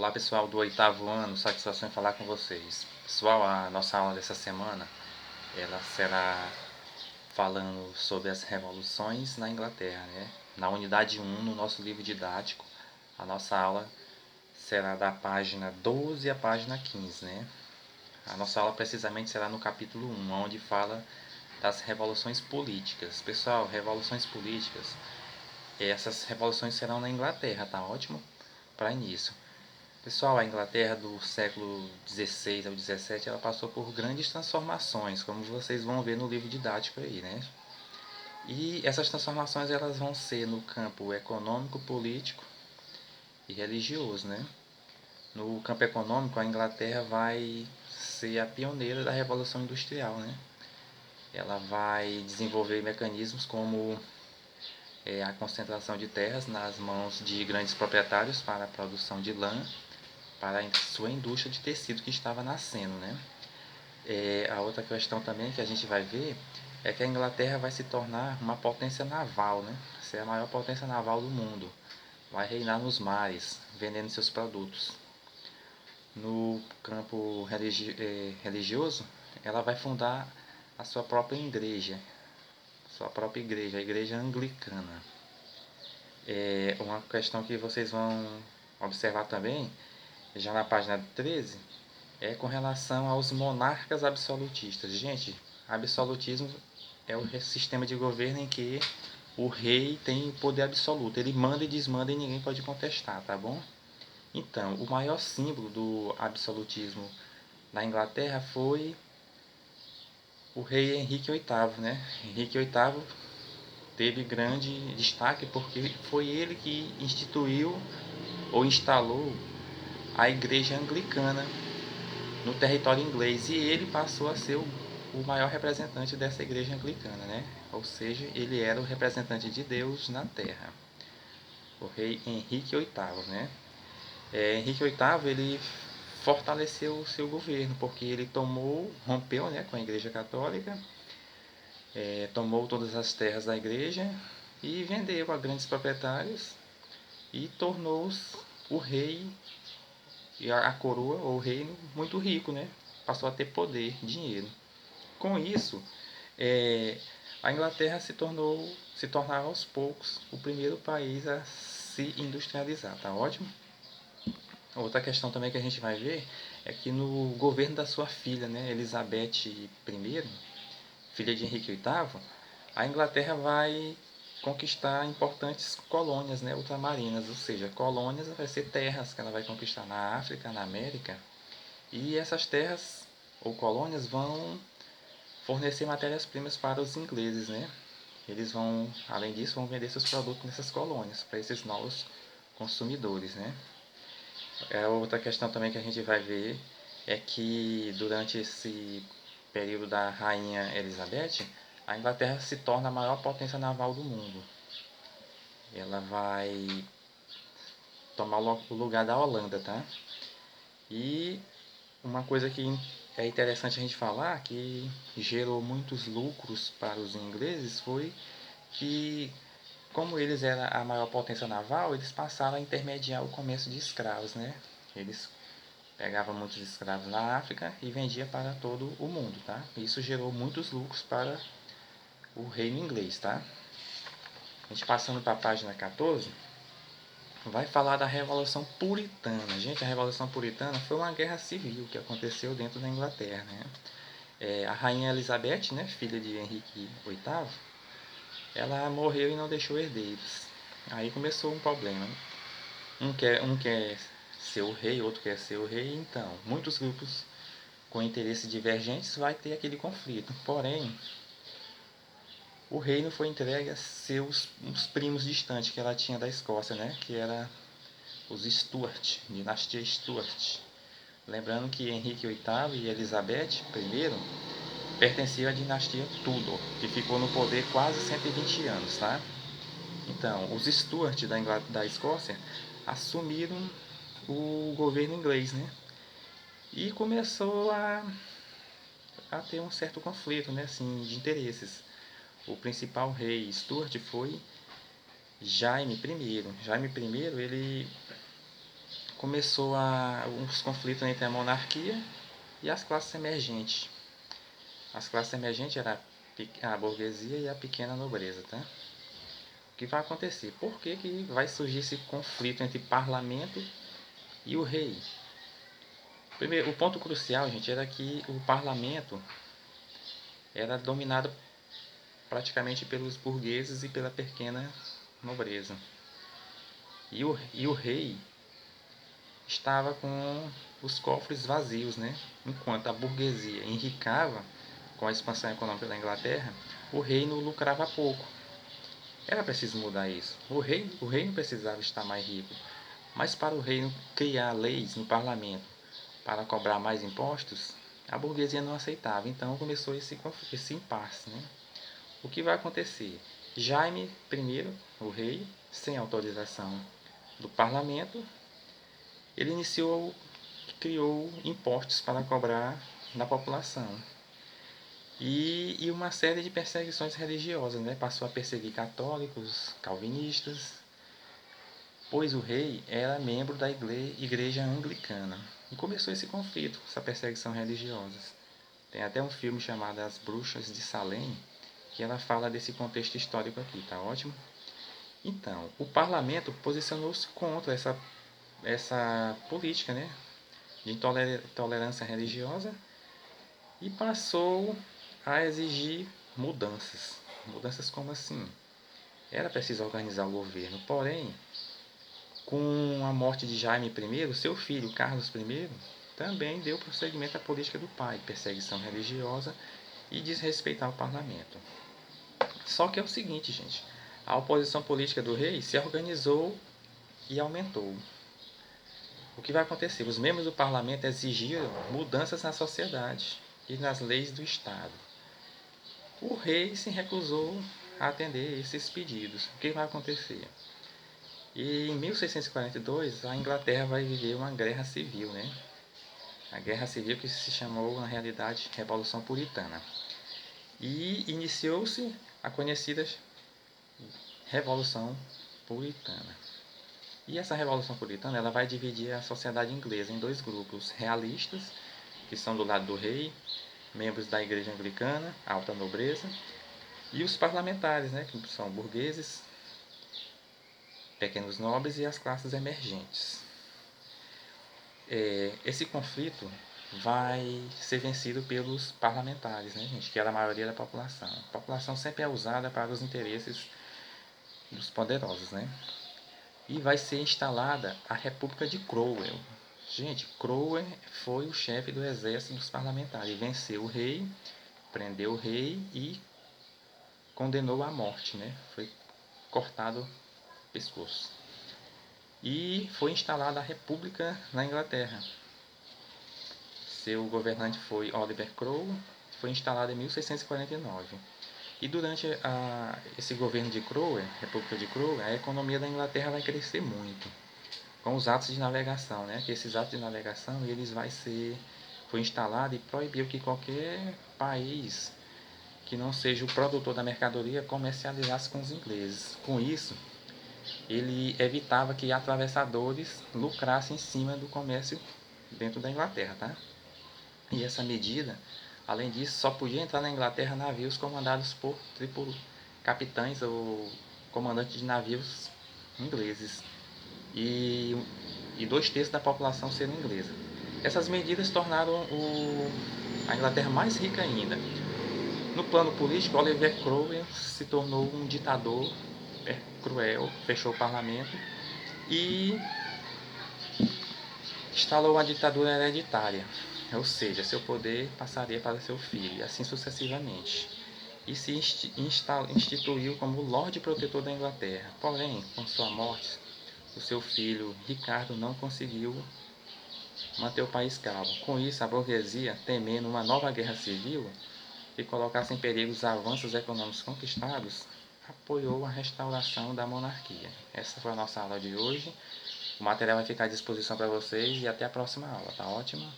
Olá pessoal do oitavo ano, satisfação em falar com vocês. Pessoal, a nossa aula dessa semana, ela será falando sobre as revoluções na Inglaterra, né? Na unidade 1, no nosso livro didático, a nossa aula será da página 12 à página 15, né? A nossa aula precisamente será no capítulo 1, onde fala das revoluções políticas. Pessoal, revoluções políticas, essas revoluções serão na Inglaterra, tá ótimo? Para início. Pessoal, a Inglaterra do século XVI ao XVII, ela passou por grandes transformações, como vocês vão ver no livro didático aí, né? E essas transformações elas vão ser no campo econômico, político e religioso, né? No campo econômico, a Inglaterra vai ser a pioneira da Revolução Industrial, né? Ela vai desenvolver mecanismos como a concentração de terras nas mãos de grandes proprietários para a produção de lã, para a sua indústria de tecido que estava nascendo, né? A outra questão também que a gente vai ver é que a Inglaterra vai se tornar uma potência naval, né? Ser a maior potência naval do mundo. Vai reinar nos mares, vendendo seus produtos. No campo religioso, ela vai fundar a sua própria igreja, a igreja anglicana. Uma questão que vocês vão observar também, já na página 13, é com relação aos monarcas absolutistas. Gente, absolutismo é o sistema de governo em que o rei tem poder absoluto. Ele manda e desmanda e ninguém pode contestar, tá bom? Então, o maior símbolo do absolutismo na Inglaterra foi o rei Henrique VIII, né? Henrique VIII teve grande destaque porque foi ele que instituiu ou instalou a igreja anglicana no território inglês, e ele passou a ser o maior representante dessa igreja anglicana, né? Ou seja, ele era o representante de Deus na terra, o rei Henrique VIII, né? Henrique VIII ele fortaleceu o seu governo porque ele rompeu, né, com a igreja católica, tomou todas as terras da igreja e vendeu a grandes proprietários e tornou-se o rei e a coroa ou o reino muito rico, né? Passou a ter poder, dinheiro. Com isso, a Inglaterra se tornava aos poucos o primeiro país a se industrializar, tá ótimo? Outra questão também que a gente vai ver é que no governo da sua filha, né, Elizabeth I, filha de Henrique VIII, a Inglaterra vai conquistar importantes colônias, né, ultramarinas, ou seja, colônias vai ser terras que ela vai conquistar na África, na América, e essas terras ou colônias vão fornecer matérias-primas para os ingleses, né? Eles vão, além disso, vão vender seus produtos nessas colônias para esses novos consumidores, né? Outra questão também que a gente vai ver é que durante esse período da rainha Elizabeth, a Inglaterra se torna a maior potência naval do mundo. Ela vai tomar o lugar da Holanda, tá? E uma coisa que é interessante a gente falar, que gerou muitos lucros para os ingleses, foi que, como eles eram a maior potência naval, eles passaram a intermediar o comércio de escravos, né? Eles pegavam muitos escravos na África e vendia para todo o mundo, tá? Isso gerou muitos lucros para o reino inglês, tá? A gente passando para a página 14, vai falar da Revolução Puritana. Gente, a Revolução Puritana foi uma guerra civil que aconteceu dentro da Inglaterra, né? A rainha Elizabeth, né, filha de Henrique VIII, ela morreu e não deixou herdeiros. Aí começou um problema. Um quer ser o rei, outro quer ser o rei, então muitos grupos com interesses divergentes vai ter aquele conflito. Porém, o reino foi entregue a seus uns primos distantes que ela tinha da Escócia, né, que era os Stuart, dinastia Stuart. Lembrando que Henrique VIII e Elizabeth I pertenciam à dinastia Tudor, que ficou no poder quase 120 anos, tá? Então, os Stuart da Escócia assumiram o governo inglês, né? E começou a ter um certo conflito, né, assim, de interesses. O principal rei Stuart foi Jaime I. Jaime I, ele começou uns conflitos entre a monarquia e as classes emergentes. As classes emergentes eram a burguesia e a pequena nobreza, tá? O que vai acontecer? Por que vai surgir esse conflito entre parlamento e o rei? Primeiro, o ponto crucial, gente, era que o parlamento era dominado praticamente pelos burgueses e pela pequena nobreza. E o rei estava com os cofres vazios, né? Enquanto a burguesia enricava com a expansão econômica da Inglaterra, o reino lucrava pouco. Era preciso mudar isso. O reino precisava estar mais rico, mas para o reino criar leis no parlamento para cobrar mais impostos, a burguesia não aceitava. Então começou esse impasse, né? O que vai acontecer? Jaime I, o rei, sem autorização do parlamento, ele criou impostos para cobrar da população. E uma série de perseguições religiosas, né? Passou a perseguir católicos, calvinistas, pois o rei era membro da igreja anglicana. E começou esse conflito, essa perseguição religiosa. Tem até um filme chamado As Bruxas de Salem, que ela fala desse contexto histórico aqui, tá ótimo? Então, o parlamento posicionou-se contra essa política, né, de intolerância religiosa e passou a exigir mudanças. Mudanças como assim? Era preciso organizar o governo, porém, com a morte de Jaime I, seu filho Carlos I também deu prosseguimento à política do pai, perseguição religiosa e desrespeitar o parlamento. Só que é o seguinte, gente, a oposição política do rei se organizou e aumentou. O que vai acontecer? Os membros do parlamento exigiram mudanças na sociedade e nas leis do Estado. O rei se recusou a atender esses pedidos. O que vai acontecer? E em 1642, a Inglaterra vai viver uma guerra civil, né? A guerra civil que se chamou, na realidade, Revolução Puritana. E iniciou-se a conhecida Revolução Puritana. E essa Revolução Puritana ela vai dividir a sociedade inglesa em dois grupos: realistas, que são do lado do rei, membros da igreja anglicana, alta nobreza, e os parlamentares, né, que são burgueses, pequenos nobres e as classes emergentes. Esse conflito vai ser vencido pelos parlamentares, né, gente, que era a maioria da população. A população sempre é usada para os interesses dos poderosos, né? E vai ser instalada a República de Cromwell. Gente, Cromwell foi o chefe do exército dos parlamentares. Venceu o rei, prendeu o rei e condenou à morte, né? Foi cortado o pescoço. E foi instalada a República na Inglaterra. Seu governante foi Oliver Cromwell, foi instalado em 1649. E durante esse governo de Cromwell, República de Cromwell, a economia da Inglaterra vai crescer muito com os atos de navegação, né? Que esses atos de navegação foi instalado e proibiu que qualquer país que não seja o produtor da mercadoria comercializasse com os ingleses. Com isso, ele evitava que atravessadores lucrassem em cima do comércio dentro da Inglaterra, tá? E essa medida, além disso, só podia entrar na Inglaterra navios comandados por capitães ou comandantes de navios ingleses. E 2/3 da população sendo inglesa. Essas medidas tornaram a Inglaterra mais rica ainda. No plano político, Oliver Cromwell se tornou um ditador cruel, fechou o parlamento e instalou uma ditadura hereditária, ou seja, seu poder passaria para seu filho, e assim sucessivamente. E se instituiu como Lorde Protetor da Inglaterra. Porém, com sua morte, o seu filho Ricardo não conseguiu manter o país calmo. Com isso, a burguesia, temendo uma nova guerra civil que colocasse em perigo os avanços econômicos conquistados, apoiou a restauração da monarquia. Essa foi a nossa aula de hoje. O material vai ficar à disposição para vocês e até a próxima aula, tá ótimo?